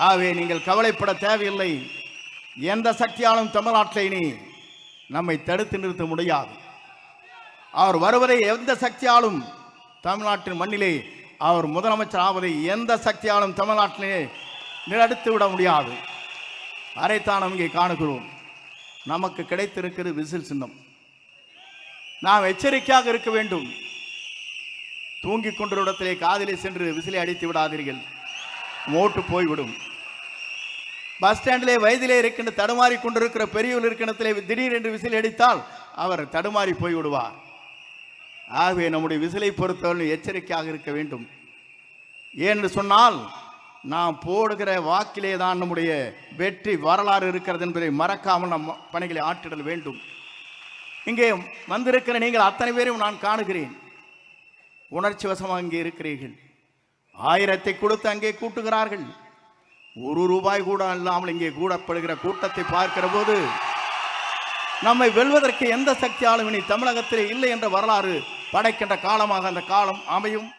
ஆகவே நீங்கள் கவலைப்பட தேவையில்லை. எந்த சக்தியாலும் தமிழ்நாட்டில் இனி நம்மை தடுத்து நிறுத்த முடியாது. அவர் வருவதை எந்த சக்தியாலும் தமிழ்நாட்டின் மண்ணிலே அவர் முதலமைச்சர் ஆவதை எந்த சக்தியாலும் தமிழ்நாட்டிலே நிறுத்தி விட முடியாது. அதைத்தான் இங்கே காணுகிறோம். நமக்கு கிடைத்திருக்கிறது விசில் சின்னம். நாம் எச்சரிக்கையாக இருக்க வேண்டும். தூங்கிக் கொண்ட இடத்திலே காதிலே சென்று விசிலை அடித்து விடாதீர்கள், மோட்டு போய்விடும். பஸ் ஸ்டாண்டிலே வயதிலே இருக்கின்ற தடுமாறி கொண்டிருக்கிற பெரியவர் இருக்கின்றத்திலே திடீர் என்று விசில் அடித்தால் அவர் தடுமாறி போய்விடுவார். ஆகவே நம்முடைய விசிலை பொறுத்தவரை எச்சரிக்கையாக இருக்க வேண்டும். ஏனென்று சொன்னால் நாம் போடுகிற வாக்கிலே தான் நம்முடைய வெற்றி வரலாறு இருக்கிறது என்பதை மறக்காமல் நம் பணிகளை ஆற்றிடல் வேண்டும். இங்கே வந்திருக்கிற நீங்கள் அத்தனை பேரையும் நான் காணுகிறேன். உணர்ச்சி வசமாக இங்கே இருக்கிறீர்கள். 1000 கொடுத்து அங்கே கூட்டுகிறார்கள். 1 ரூபாய் கூட இல்லாமல் இங்கே கூடப்படுகிற கூட்டத்தை பார்க்கிற போது நம்மை வெல்வதற்கு எந்த சக்தியாலும் இனி தமிழகத்திலே இல்லை என்ற வரலாறு படைக்கின்ற காலமாக அந்த காலம் அமையும்.